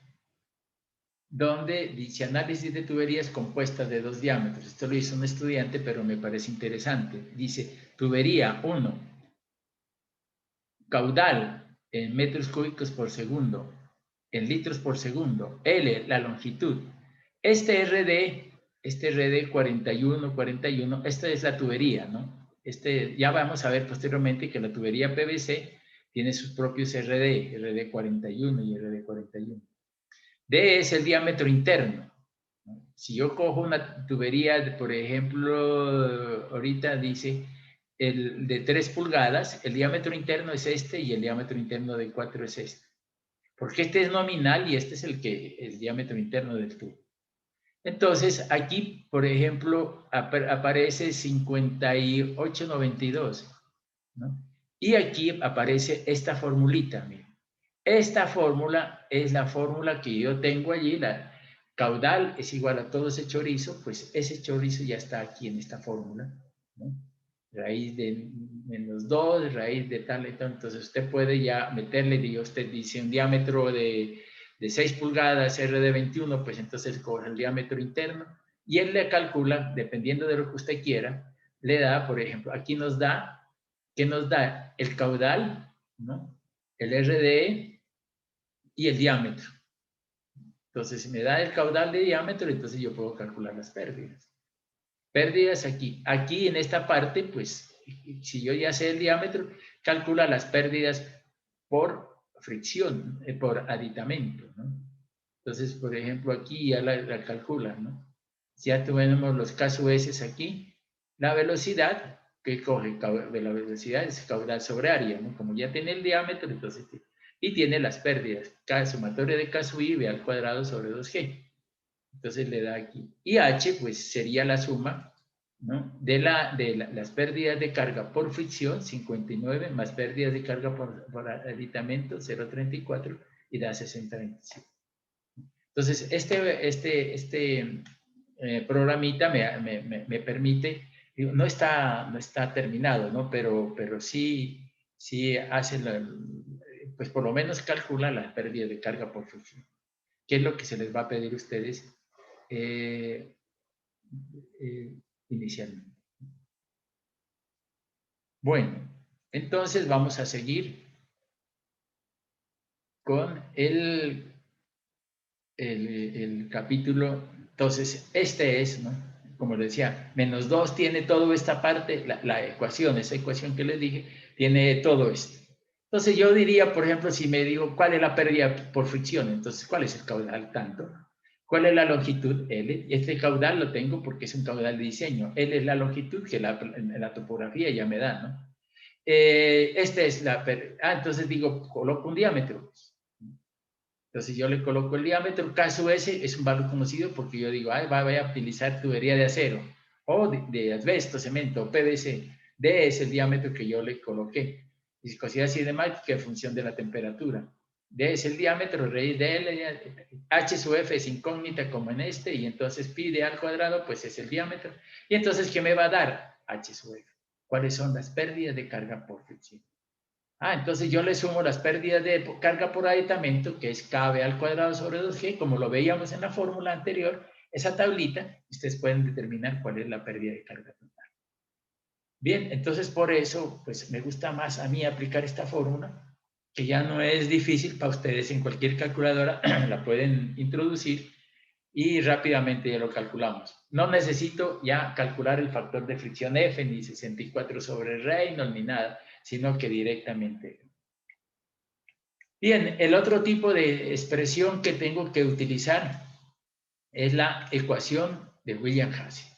donde dice análisis de tuberías compuestas de 2 diámetros. Esto lo hizo un estudiante, pero me parece interesante. Dice, tubería 1, caudal en metros cúbicos por segundo, en litros por segundo, L, la longitud. Este RD 41, esta es la tubería, ¿no? Ya vamos a ver posteriormente que la tubería PVC tiene sus propios RD 41 y RD 41. D es el diámetro interno. Si yo cojo una tubería, por ejemplo, ahorita dice el de 3 pulgadas, el diámetro interno es este y el diámetro interno de 4 es este. Porque este es nominal y este es el diámetro interno del tubo. Entonces, aquí, por ejemplo, aparece 5892, ¿no? Y aquí aparece esta formulita, miren. Esta fórmula es la fórmula que yo tengo allí, la caudal es igual a todo ese chorizo, pues ese chorizo ya está aquí en esta fórmula, ¿no? Raíz de -2, raíz de tal y tal, entonces usted puede ya meterle, digo, usted dice un diámetro de 6 pulgadas, R de 21, pues entonces coge el diámetro interno y él le calcula, dependiendo de lo que usted quiera, le da, por ejemplo, aquí nos da, ¿qué nos da? El caudal, ¿no? El RDE y el diámetro. Entonces, si me da el caudal de diámetro, entonces yo puedo calcular las pérdidas. Pérdidas aquí. Aquí en esta parte, pues, si yo ya sé el diámetro, calcula las pérdidas por fricción, por aditamento, ¿no? Entonces, por ejemplo, aquí ya la calcula, ¿no? Ya tenemos los KS aquí. La velocidad que coge de la velocidad es caudal sobre área, ¿no? Como ya tiene el diámetro, entonces, y tiene las pérdidas. K sumatoria de K sub I, B al cuadrado sobre 2G. Entonces le da aquí. Y H, pues sería la suma, ¿no? de las pérdidas de carga por fricción, 59, más pérdidas de carga por aditamento, 0,34, y da 60,25. Entonces, este programita me permite, no está terminado, ¿no? Pero sí hace, pues por lo menos calcula la pérdida de carga por fricción. ¿Qué es lo que se les va a pedir a ustedes inicialmente? Bueno, entonces vamos a seguir con el capítulo. Entonces, este es, ¿no? Como les decía, -2 tiene toda esta parte, la ecuación, esa ecuación que les dije, tiene todo esto. Entonces, yo diría, por ejemplo, si me digo, ¿cuál es la pérdida por fricción? Entonces, ¿cuál es el caudal? Tanto. ¿Cuál es la longitud? L. Este caudal lo tengo porque es un caudal de diseño. L es la longitud que la topografía ya me da, ¿no? Esta es la... entonces digo, coloco un diámetro. Entonces yo le coloco el diámetro, caso S es un valor conocido porque yo digo, voy a utilizar tubería de acero o de asbesto, cemento, o PVC. D es el diámetro que yo le coloqué. Viscosidad cinemática en función de la temperatura. D es el diámetro, raíz de L, H sub F es incógnita como en este, y entonces pi de al cuadrado, pues es el diámetro. Y entonces, ¿qué me va a dar? H sub F. ¿Cuáles son las pérdidas de carga por fricción? Entonces yo le sumo las pérdidas de carga por aditamento, que es KB al cuadrado sobre 2G, como lo veíamos en la fórmula anterior, esa tablita, ustedes pueden determinar cuál es la pérdida de carga total. Bien, entonces por eso, pues me gusta más a mí aplicar esta fórmula, que ya no es difícil para ustedes en cualquier calculadora, la pueden introducir y rápidamente ya lo calculamos. No necesito ya calcular el factor de fricción F, ni 64 sobre Reynolds, ni nada, sino que directamente. Bien, el otro tipo de expresión que tengo que utilizar es la ecuación de William-Hasse.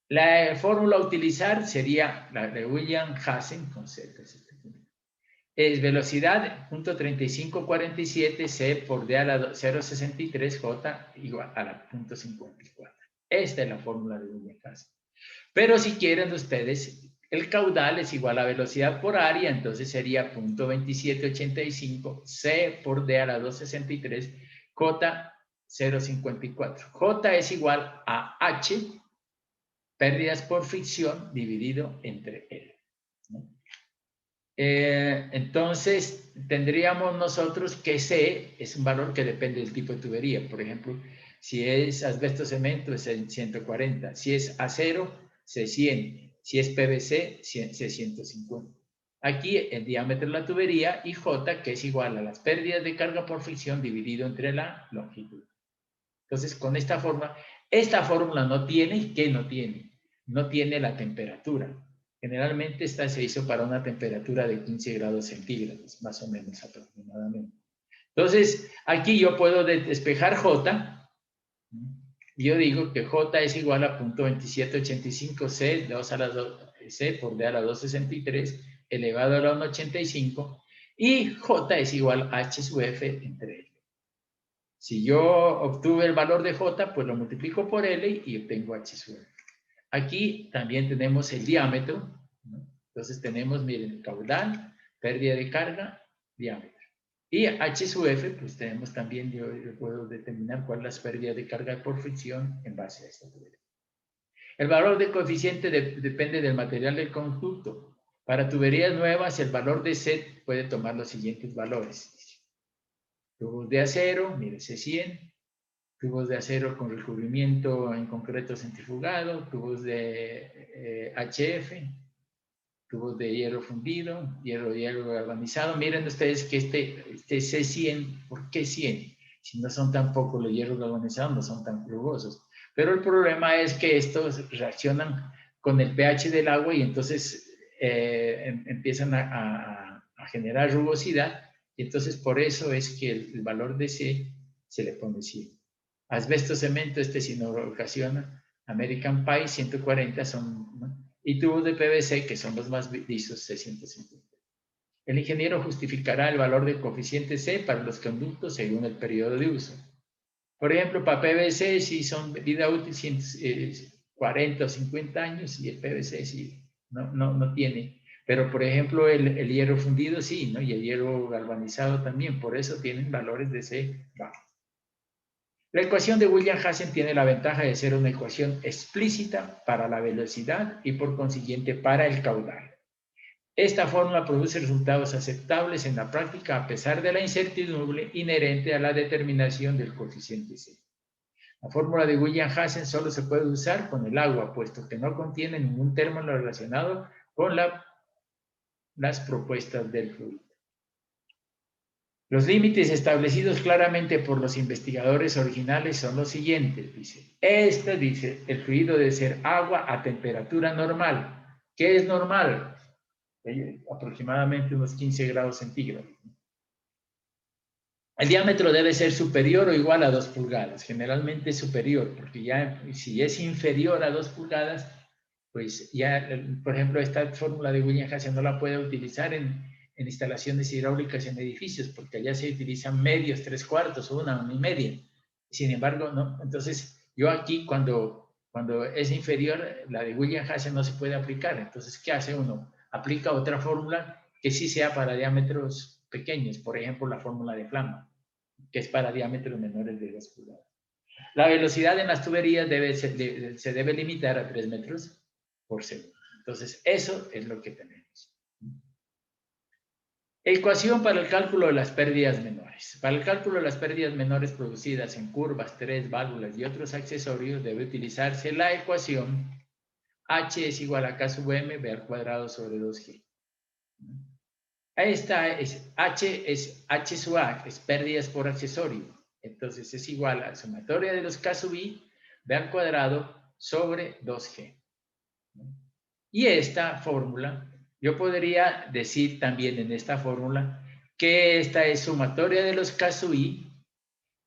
La fórmula a utilizar sería la de William-Hasse, con Z, es velocidad .3547 C por D a la 0,63 J igual a la .54. Esta es la fórmula de William-Hasse. Pero si quieren ustedes, el caudal es igual a velocidad por área, entonces sería .2785 C por D a la 263, J 0,54. J es igual a H, pérdidas por fricción, dividido entre L, ¿no? Entonces, tendríamos nosotros que C es un valor que depende del tipo de tubería. Por ejemplo, si es asbesto cemento, es 140. Si es acero, C100. Si es PVC, C150. Aquí el diámetro de la tubería y J, que es igual a las pérdidas de carga por fricción dividido entre la longitud. Entonces, con esta fórmula no tiene, ¿qué no tiene? No tiene la temperatura. Generalmente esta se hizo para una temperatura de 15 grados centígrados, más o menos aproximadamente. Entonces, aquí yo puedo despejar J. Yo digo que J es igual a 0.2785 C, 2 a la 2, C por D a la 263 elevado a la 1,85 y J es igual a H sub F entre L. Si yo obtuve el valor de J, pues lo multiplico por L y obtengo H sub F. Aquí también tenemos el diámetro, ¿no? Entonces tenemos, miren, caudal, pérdida de carga, diámetro. Y H sub F, pues tenemos también, yo puedo determinar cuál es la pérdida de carga por fricción en base a esta tubería. El valor del coeficiente depende del material del conducto. Para tuberías nuevas, el valor de Z puede tomar los siguientes valores. Tubos de acero, mire, C100. Tubos de acero con recubrimiento en concreto centrifugado, tubos de HF, tubos de hierro fundido, hierro galvanizado. Miren ustedes que este C100, ¿por qué 100? Si no son tampoco los hierros galvanizados, no son tan rugosos. Pero el problema es que estos reaccionan con el pH del agua y entonces empiezan a generar rugosidad. Y entonces por eso es que el valor de C se le pone 100. Asbesto cemento, sí no ocasiona. American Pie, 140 son, ¿no? Y tubos de PVC, que son los más lisos, 650. El ingeniero justificará el valor del coeficiente C para los conductos según el periodo de uso. Por ejemplo, para PVC, si son vida útil 40 o 50 años, y el PVC sí, no tiene. Pero, por ejemplo, el hierro fundido sí, ¿no? Y el hierro galvanizado también, por eso tienen valores de C bajos. La ecuación de William-Hassen tiene la ventaja de ser una ecuación explícita para la velocidad y por consiguiente para el caudal. Esta fórmula produce resultados aceptables en la práctica a pesar de la incertidumbre inherente a la determinación del coeficiente C. La fórmula de William-Hassen solo se puede usar con el agua, puesto que no contiene ningún término relacionado con las propuestas del fluido. Los límites establecidos claramente por los investigadores originales son los siguientes, dice. Dice, el fluido debe ser agua a temperatura normal. ¿Qué es normal? Aproximadamente unos 15 grados centígrados. El diámetro debe ser superior o igual a 2 pulgadas, generalmente superior, porque ya si es inferior a 2 pulgadas, pues ya, por ejemplo, esta fórmula de William-Hassen no la puede utilizar en instalaciones hidráulicas en edificios, porque allá se utilizan medios, 3/4, una y media. Sin embargo, no. Entonces, yo aquí cuando es inferior, la de William-Hassen no se puede aplicar. Entonces, ¿qué hace uno? Aplica otra fórmula que sí sea para diámetros pequeños, por ejemplo, la fórmula de Flama, que es para diámetros menores de 2 pulgadas. La velocidad en las tuberías se debe limitar a 3 metros por segundo. Entonces, eso es lo que tenemos. Ecuación para el cálculo de las pérdidas menores. Para el cálculo de las pérdidas menores producidas en curvas, tres válvulas y otros accesorios, debe utilizarse la ecuación H es igual a K sub M, B al cuadrado sobre 2G. Esta es H sub A, es pérdidas por accesorio. Entonces es igual a la sumatoria de los K sub I, B al cuadrado sobre 2G. Y esta fórmula, yo podría decir también en esta fórmula que esta es sumatoria de los K sub I,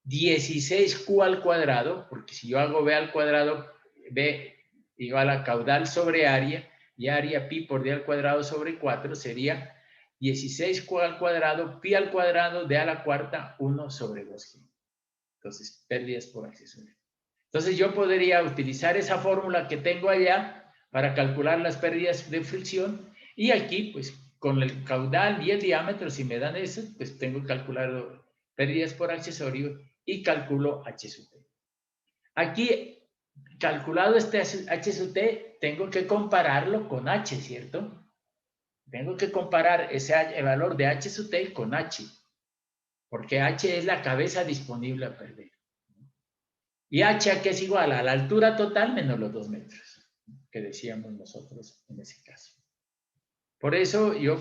16Q al cuadrado, porque si yo hago B al cuadrado, B igual a caudal sobre área, y área pi por D al cuadrado sobre 4 sería 16Q al cuadrado, pi al cuadrado, D a la cuarta, 1 sobre 2G. Entonces, pérdidas por accesorio. Entonces, yo podría utilizar esa fórmula que tengo allá para calcular las pérdidas de fricción, y aquí, pues, con el caudal y el diámetro, si me dan eso, pues tengo calculado pérdidas por accesorio y calculo H sub T. Aquí, calculado este H sub T, tengo que compararlo con H, ¿cierto? Tengo que comparar el valor de H sub T con H, porque H es la cabeza disponible a perder. Y H, ¿qué es igual? A la altura total menos los 2 metros, que decíamos nosotros en ese caso. Por eso yo,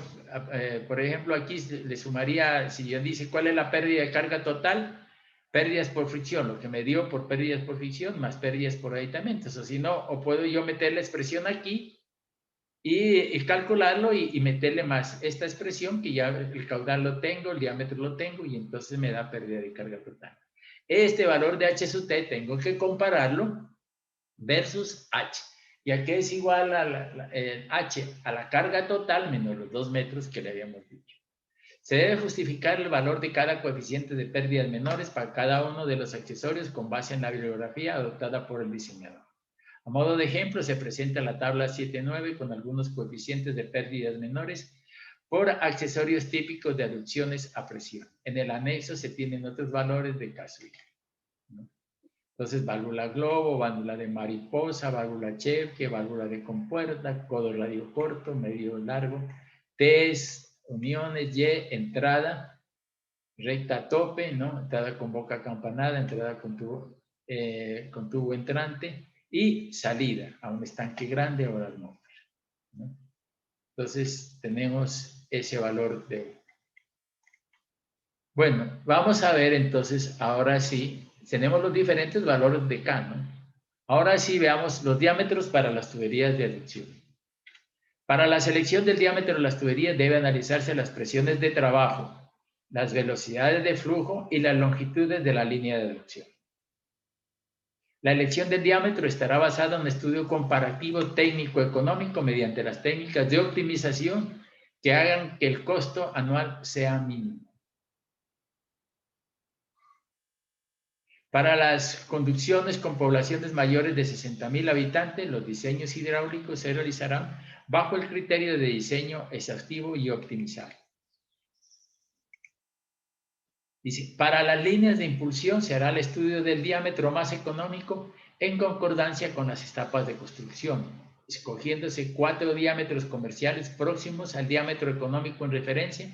por ejemplo, aquí le sumaría, si yo dice cuál es la pérdida de carga total, pérdidas por fricción, lo que me dio por pérdidas por fricción más pérdidas por aditamentos. O si no, o puedo yo meter la expresión aquí y calcularlo y meterle más esta expresión que ya el caudal lo tengo, el diámetro lo tengo y entonces me da pérdida de carga total. Este valor de H sub T tengo que compararlo versus H. Y aquí es igual a H a la carga total menos los 2 metros que le habíamos dicho. Se debe justificar el valor de cada coeficiente de pérdidas menores para cada uno de los accesorios con base en la bibliografía adoptada por el diseñador. A modo de ejemplo, se presenta la tabla 7.9 con algunos coeficientes de pérdidas menores por accesorios típicos de aducciones a presión. En el anexo se tienen otros valores de caso. ¿No? Entonces, válvula globo, válvula de mariposa, válvula Chevke, válvula de compuerta, codo radio corto, medio largo, T's, uniones, Y, entrada, recta tope, ¿no? Entrada con boca acampanada, entrada con tubo entrante y salida a un estanque grande o la atmósfera, ¿no? Entonces, tenemos ese valor de... Bueno, vamos a ver entonces, ahora sí, tenemos los diferentes valores de K, ¿no? Ahora sí veamos los diámetros para las tuberías de aducción. Para la selección del diámetro de las tuberías debe analizarse las presiones de trabajo, las velocidades de flujo y las longitudes de la línea de aducción. La elección del diámetro estará basada en un estudio comparativo técnico-económico mediante las técnicas de optimización que hagan que el costo anual sea mínimo. Para las conducciones con poblaciones mayores de 60.000 habitantes, los diseños hidráulicos se realizarán bajo el criterio de diseño exhaustivo y optimizado. Dice, para las líneas de impulsión se hará el estudio del diámetro más económico en concordancia con las etapas de construcción, escogiéndose 4 diámetros comerciales próximos al diámetro económico en referencia,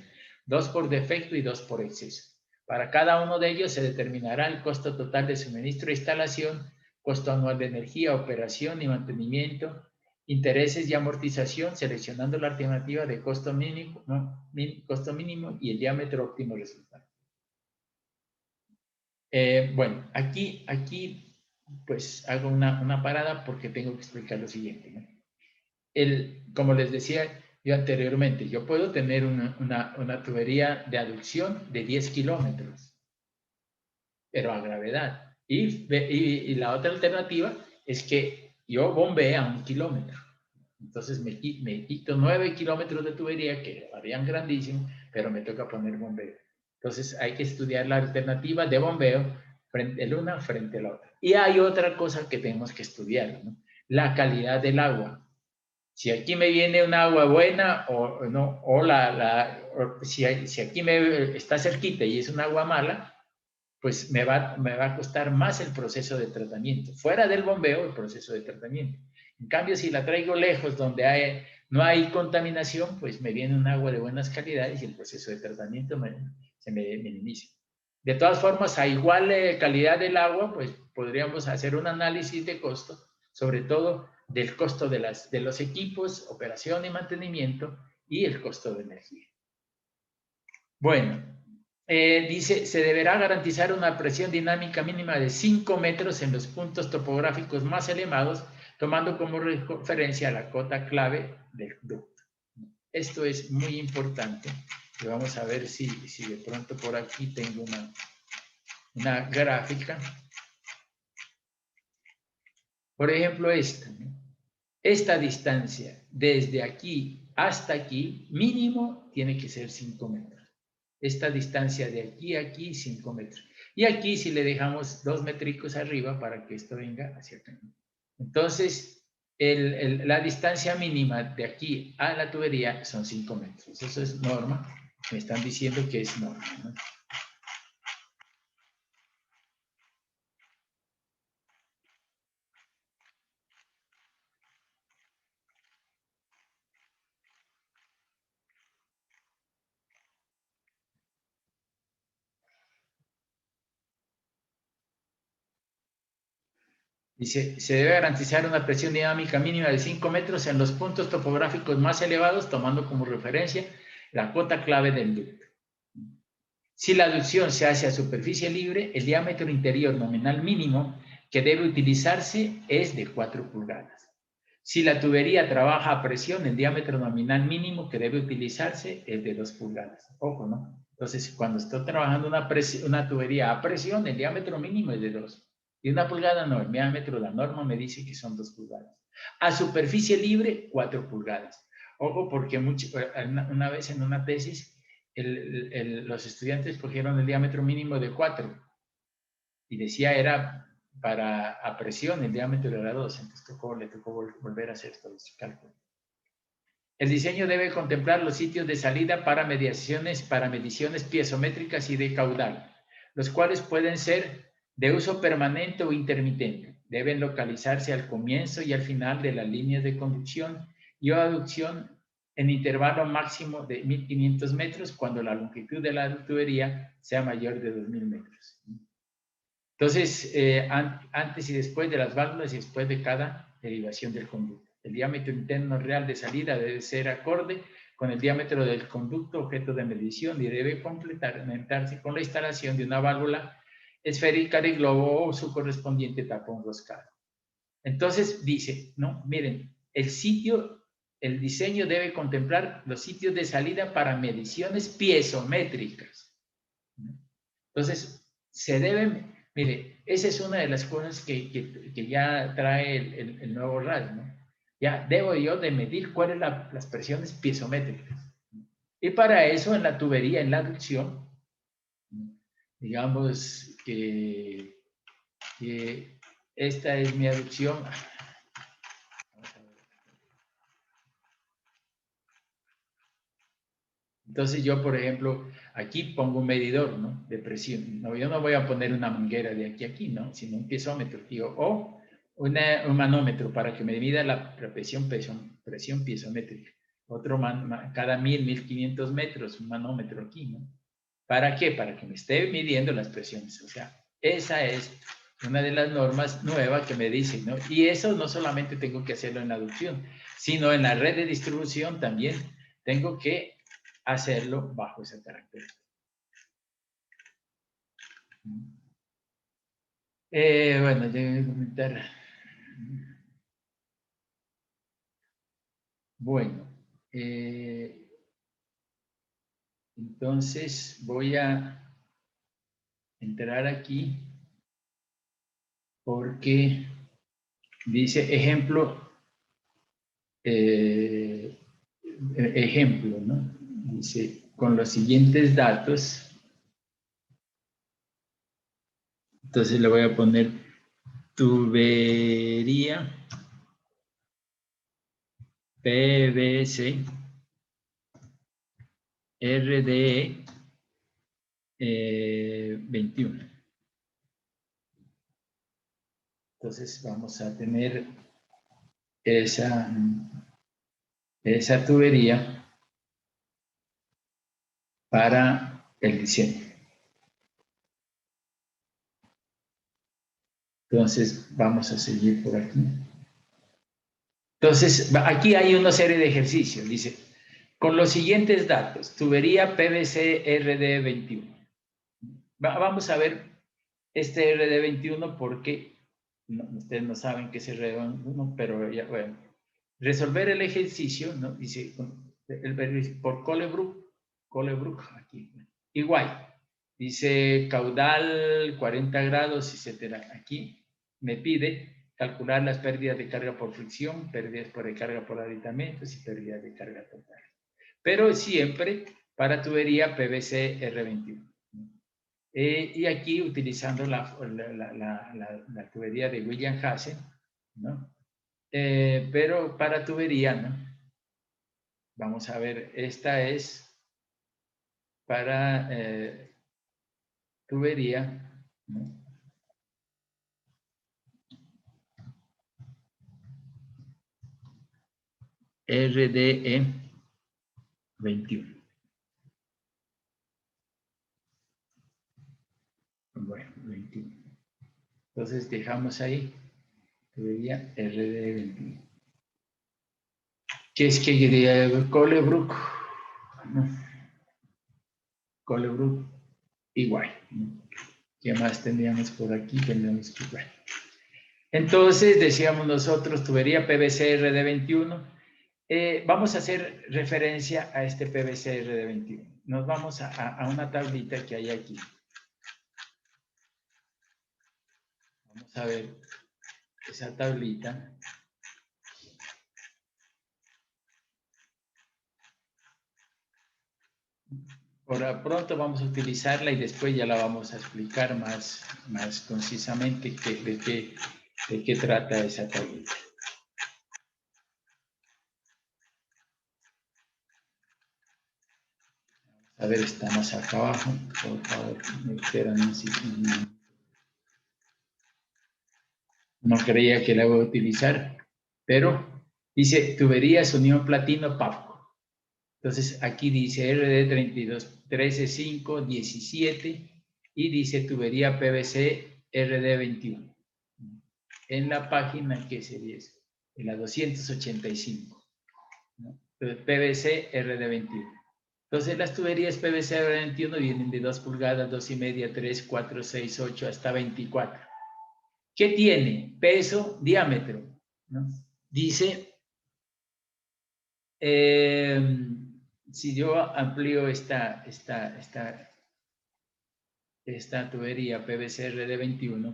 2 por defecto y 2 por exceso. Para cada uno de ellos se determinará el costo total de suministro e instalación, costo anual de energía, operación y mantenimiento, intereses y amortización, seleccionando la alternativa de costo mínimo y el diámetro óptimo resultado. Bueno, aquí pues hago una parada porque tengo que explicar lo siguiente, ¿no? Como les decía yo anteriormente, yo puedo tener una tubería de aducción de 10 kilómetros, pero a gravedad. Y la otra alternativa es que yo bombee a 1 kilómetro. Entonces me quito 9 kilómetros de tubería que varían grandísimo, pero me toca poner bombeo. Entonces hay que estudiar la alternativa de bombeo frente el una frente a la otra. Y hay otra cosa que tenemos que estudiar, ¿no? La calidad del agua. Si aquí me viene un agua buena o no, si aquí me está cerquita y es un agua mala, pues me va a costar más el proceso de tratamiento. Fuera del bombeo, el proceso de tratamiento. En cambio, si la traigo lejos, donde no hay contaminación, pues me viene un agua de buenas calidades y el proceso de tratamiento se me minimiza. De todas formas, a igual calidad del agua, pues podríamos hacer un análisis de costo, sobre todo del costo de los equipos, operación y mantenimiento y el costo de energía. Bueno, dice, se deberá garantizar una presión dinámica mínima de 5 metros en los puntos topográficos más elevados, tomando como referencia la cota clave del ducto. Esto es muy importante. Y vamos a ver si de pronto por aquí tengo una gráfica. Por ejemplo, esta distancia desde aquí hasta aquí, mínimo, tiene que ser 5 metros. Esta distancia de aquí a aquí, 5 metros. Y aquí si le dejamos 2 métricos arriba para que esto venga hacia acá. Entonces, la distancia mínima de aquí a la tubería son 5 metros. Eso es norma. Me están diciendo que es norma, ¿no? Dice, se debe garantizar una presión dinámica mínima de 5 metros en los puntos topográficos más elevados, tomando como referencia la cota clave del ducto. Si la aducción se hace a superficie libre, el diámetro interior nominal mínimo que debe utilizarse es de 4 pulgadas. Si la tubería trabaja a presión, el diámetro nominal mínimo que debe utilizarse es de 2 pulgadas. Ojo, ¿no? Entonces, cuando estoy trabajando una tubería a presión, el diámetro mínimo es de 2. Y 1 pulgada no, el diámetro, la norma me dice que son 2 pulgadas. A superficie libre, 4 pulgadas. Ojo, porque una vez en una tesis, los estudiantes cogieron el diámetro mínimo de 4 y decía era para a presión, el diámetro era 2, entonces le tocó volver a hacer todo este cálculo. El diseño debe contemplar los sitios de salida para mediciones piezométricas y de caudal, los cuales pueden ser de uso permanente o intermitente. Deben localizarse al comienzo y al final de las líneas de conducción y o aducción en intervalo máximo de 1500 metros cuando la longitud de la tubería sea mayor de 2000 metros. Entonces, antes y después de las válvulas y después de cada derivación del conducto. El diámetro interno real de salida debe ser acorde con el diámetro del conducto objeto de medición y debe complementarse con la instalación de una válvula esférica de globo o su correspondiente tapón roscado. Entonces dice, no, miren, el diseño debe contemplar los sitios de salida para mediciones piezométricas. Entonces, se deben, mire, esa es una de las cosas que ya trae el nuevo RAS, ¿no? Ya debo yo de medir cuáles son las presiones piezométricas. Y para eso, en la tubería, en la aducción, digamos que esta es mi aducción. Entonces yo, por ejemplo, aquí pongo un medidor, ¿no?, de presión. No, yo no voy a poner una manguera de aquí a aquí, ¿no?, sino un piezómetro, digo, o un manómetro para que me mida la presión piezométrica. Otro cada 1500 metros, un manómetro aquí, ¿no? ¿Para qué? Para que me esté midiendo las presiones. O sea, esa es una de las normas nuevas que me dicen, ¿no? Y eso no solamente tengo que hacerlo en la aducción, sino en la red de distribución también tengo que hacerlo bajo esa característica. Bueno, debo comentar. Bueno, entonces voy a entrar aquí porque dice ejemplo, ¿no? Dice, con los siguientes datos. Entonces le voy a poner tubería PVC RDE 21. Entonces vamos a tener esa tubería para el diseño. Entonces vamos a seguir por aquí. Entonces aquí hay una serie de ejercicios. Dice, con los siguientes datos, tubería PVC RD21. Vamos a ver este RD21 porque ustedes no saben qué es RD21, pero ya, bueno. Resolver el ejercicio, ¿no? Dice, por Colebrook, aquí, igual. Dice caudal 40 grados, etcétera. Aquí me pide calcular las pérdidas de carga por fricción, pérdidas por recarga por aditamentos y pérdidas de carga total. Pero siempre para tubería PVC R21. Y aquí utilizando la tubería de William Hassen, ¿no? Pero para tubería, ¿no? Vamos a ver, esta es para tubería, ¿no? RDE 21. Bueno, 21. Entonces dejamos ahí. tubería RD21. ¿Qué es que de Colebrook? No. Colebrook, igual. ¿No? ¿Qué más tendríamos por aquí? Tendríamos que ver. Entonces, decíamos nosotros, tubería PVC RD21. Vamos a hacer referencia a este PVC RD21. Nos vamos a una tablita que hay aquí. Vamos a ver esa tablita. Por pronto vamos a utilizarla y después ya la vamos a explicar más concisamente de qué trata esa tablita. A ver, estamos acá abajo. Por favor, me esperan un segundo. No creía que la voy a utilizar, pero dice tuberías unión platino PAPCO. Entonces aquí dice RD32 135 17 y dice tubería PVC RD21. En la página, ¿qué sería eso? En la 285. ¿No? PVC RD21. Entonces las tuberías PVC RD21 vienen de 2 pulgadas, 2,5, 3, 4, 6, 8 hasta 24. ¿Qué tiene? Peso, diámetro. ¿No? Dice, si yo amplío esta tubería PVC RD21,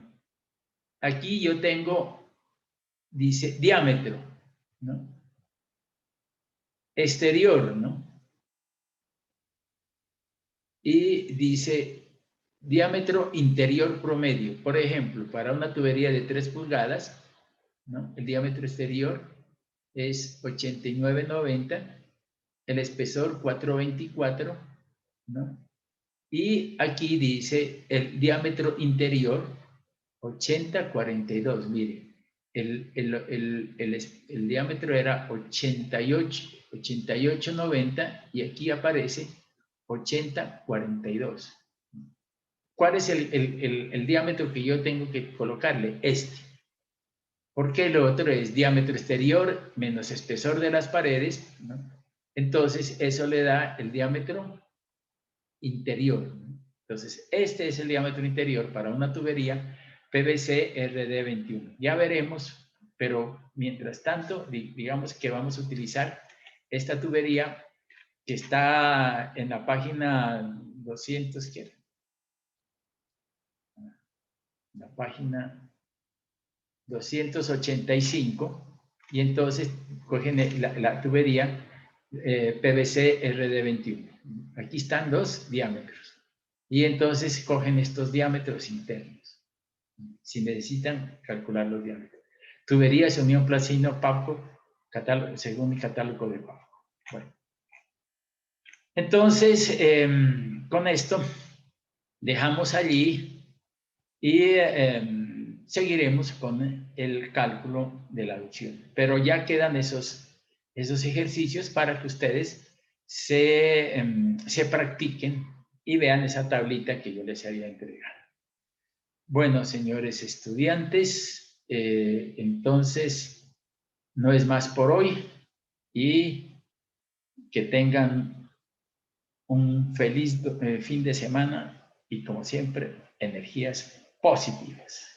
aquí yo tengo, dice, diámetro, ¿no? Exterior, ¿no? Y dice diámetro interior promedio. Por ejemplo, para una tubería de 3 pulgadas, ¿no? El diámetro exterior es 89,90, el espesor 4,24, ¿no? Y aquí dice el diámetro interior 80,42, mire, el diámetro era 88,90 y aquí aparece 80,42. ¿Cuál es el diámetro que yo tengo que colocarle? Este. Porque el otro es diámetro exterior menos espesor de las paredes, ¿no? Entonces, eso le da el diámetro interior, ¿no? Entonces, este es el diámetro interior para una tubería PVC RD21. Ya veremos, pero mientras tanto, digamos que vamos a utilizar esta tubería que está en la página 200, ¿qué? La página 285, y entonces cogen la tubería PVC RD21. Aquí están los diámetros. Y entonces cogen estos diámetros internos. Si necesitan calcular los diámetros. Tuberías Unión Placino PAPCO, según el catálogo de PAPCO. Bueno. Entonces, con esto dejamos allí y seguiremos con el cálculo de la aducción. Pero ya quedan esos ejercicios para que ustedes se practiquen y vean esa tablita que yo les había entregado. Bueno, señores estudiantes, entonces no es más por hoy y que tengan un feliz fin de semana y como siempre, energías positivas.